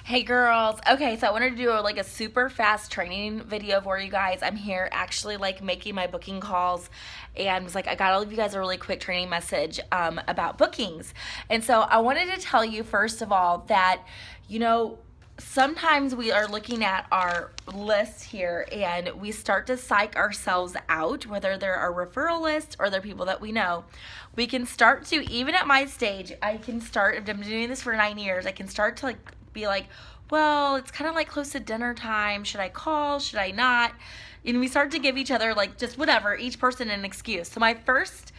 Hey girls. Okay, so I wanted to do like a super fast training video for you guys. I'm here actually like making my booking calls and was like I gotta leave you guys a really quick training message about bookings. And so I wanted to tell you first of all that you know sometimes we are looking at our list here and we start to psych ourselves out, whether they're our referral list or they're people that we know. We can start to, even at my stage, I can start, I've been doing this for 9 years, I can start to like be like, well, it's kind of like close to dinner time. Should I call? Should I not? And we start to give each other like just whatever, each person an excuse. So my first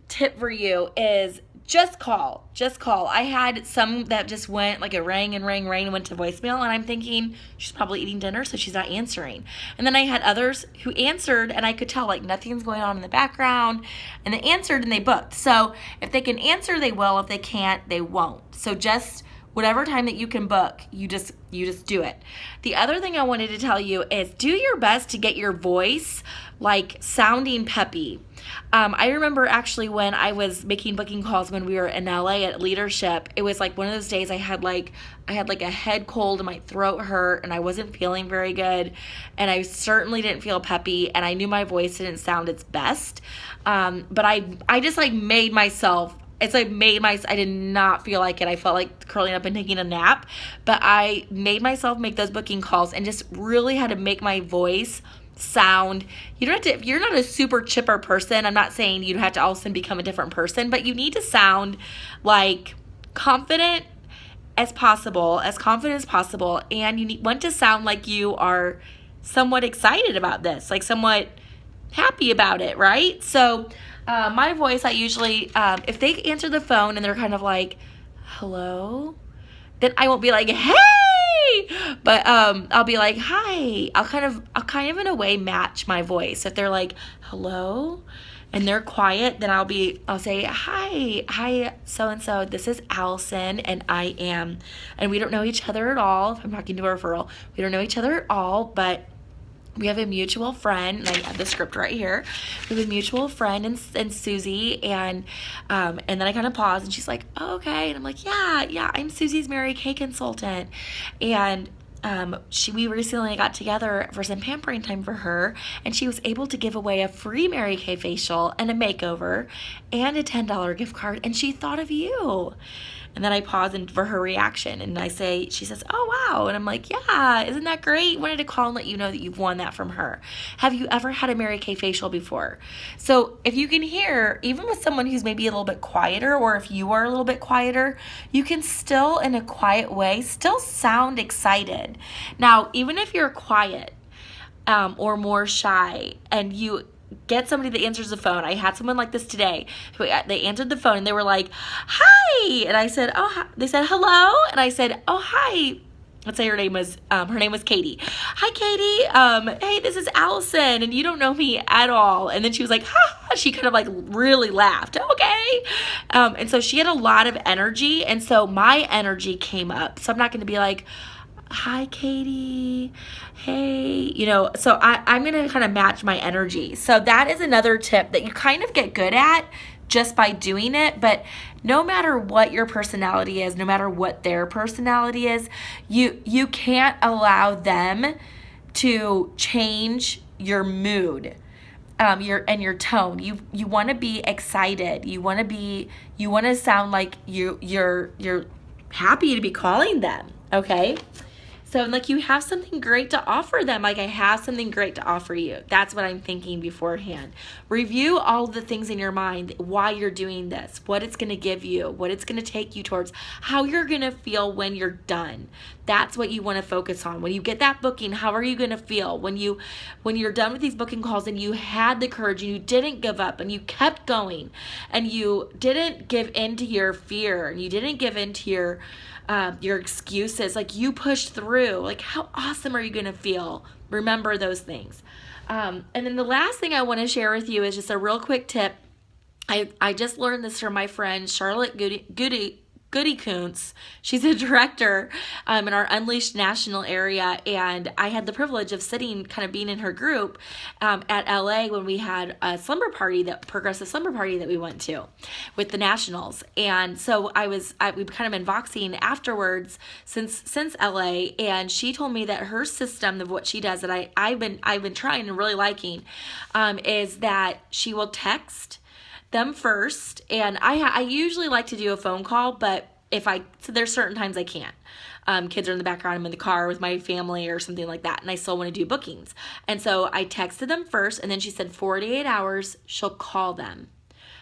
tip for you is just call. Just call. I had some that just went like it rang and rang, rang and went to voicemail, and I'm thinking she's probably eating dinner, so she's not answering. And then I had others who answered, and I could tell like nothing's going on in the background, and they answered and they booked. So if they can answer, they will. If they can't, they won't. So just whatever time that you can book, you just do it. The other thing I wanted to tell you is do your best to get your voice like sounding peppy. I remember actually when I was making booking calls when we were in LA at Leadership, it was like one of those days I had like a head cold and my throat hurt and I wasn't feeling very good, and I certainly didn't feel peppy, and I knew my voice didn't sound its best. But I just like made myself, I did not feel like it. I felt like curling up and taking a nap, but I made myself make those booking calls and just really had to make my voice sound. You don't have to, if you're not a super chipper person, I'm not saying you have to all of a sudden become a different person, but you need to sound like confident as possible, as confident as possible, and want to sound like you are somewhat excited about this, like somewhat happy about it, right? So my voice, I usually, if they answer the phone and they're kind of like, hello, then I won't be like, hey, but I'll be like, hi. I'll kind of in a way match my voice. If they're like, hello, and they're quiet, then I'll say, hi, so-and-so, this is Allison, and and we don't know each other at all. If I'm talking to a referral, we don't know each other at all, but we have a mutual friend, and I have the script right here. We have a mutual friend and Susie, and then I kind of pause, and she's like, oh, okay, and I'm like, yeah, I'm Susie's Mary Kay consultant, and we recently got together for some pampering time for her, and she was able to give away a free Mary Kay facial and a makeover and a $10 gift card, and she thought of you. And then I pause for her reaction, and she says, oh, wow. And I'm like, yeah, isn't that great? Wanted to call and let you know that you've won that from her. Have you ever had a Mary Kay facial before? So if you can hear, even with someone who's maybe a little bit quieter, or if you are a little bit quieter, you can still, in a quiet way, still sound excited. Now, even if you're quiet or more shy, and you get somebody that answers the phone. I had someone like this today. They answered the phone and they were like, hi. And I said, oh, hi. They said, hello. And I said, oh, hi. Let's say her name was Katie. Hi, Katie. Hey, this is Allison, and you don't know me at all. And then she was like, ha. She kind of like really laughed. Okay. And so she had a lot of energy. And so my energy came up. So I'm not going to be like, hi, Katie. Hey, so I'm going to kind of match my energy. So that is another tip that you kind of get good at just by doing it. But no matter what your personality is, no matter what their personality is, you can't allow them to change your mood. Your tone. You want to be excited. You want to sound like you're happy to be calling them. Okay? So like you have something great to offer them. Like I have something great to offer you. That's what I'm thinking beforehand. Review all the things in your mind, why you're doing this, what it's going to give you, what it's going to take you towards, how you're going to feel when you're done. That's what you want to focus on. When you get that booking, how are you going to feel when you're done with these booking calls and you had the courage and you didn't give up and you kept going and you didn't give in to your fear and you didn't give in to your excuses, like you pushed through, like how awesome are you going to feel? Remember those things. And then the last thing I want to share with you is just a real quick tip. I just learned this from my friend Charlotte Goody Koontz. She's a director in our Unleashed National area, and I had the privilege of sitting, kind of being in her group at LA when we had a slumber party, that progressive slumber party that we went to with the Nationals. And so we've kind of been voxing afterwards since LA, and she told me that her system of what she does that I've been trying and really liking is that she will text them first, and I usually like to do a phone call, but so there's certain times I can't. Kids are in the background, I'm in the car with my family or something like that, and I still want to do bookings. And so I texted them first, and then she said 48 hours, she'll call them.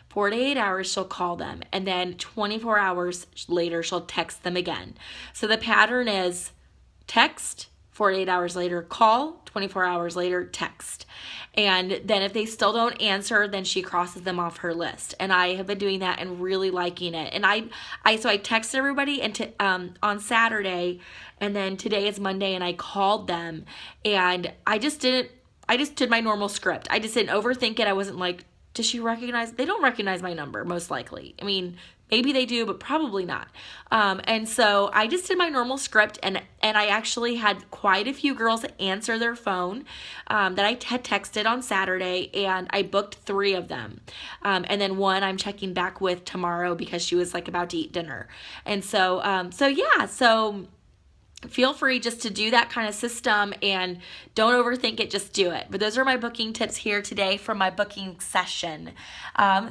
48 hours, she'll call them, and then 24 hours later, she'll text them again. So the pattern is text, 48 hours later, call, 24 hours later, text. And then if they still don't answer, then she crosses them off her list. And I have been doing that and really liking it. And so I texted everybody on Saturday, and then today is Monday, and I called them, and I just did my normal script. I just didn't overthink it. I wasn't like, does she recognize? They don't recognize my number, most likely. I mean, maybe they do, but probably not. And so I just did my normal script, and I actually had quite a few girls answer their phone that I had texted on Saturday, and I booked 3 of them. And then one I'm checking back with tomorrow because she was like about to eat dinner. And so feel free just to do that kind of system and don't overthink it, just do it. But those are my booking tips here today from my booking session.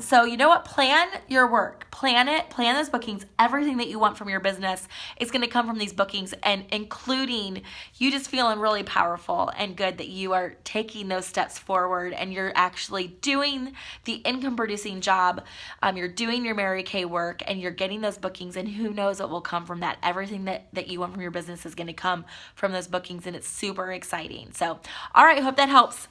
So you know what? Plan your work. Plan it. Plan those bookings. Everything that you want from your business is going to come from these bookings, and including you just feeling really powerful and good that you are taking those steps forward and you're actually doing the income producing job. You're doing your Mary Kay work and you're getting those bookings, and who knows what will come from that. Everything that you want from your business is going to come from those bookings, and it's super exciting. So, all right, hope that helps.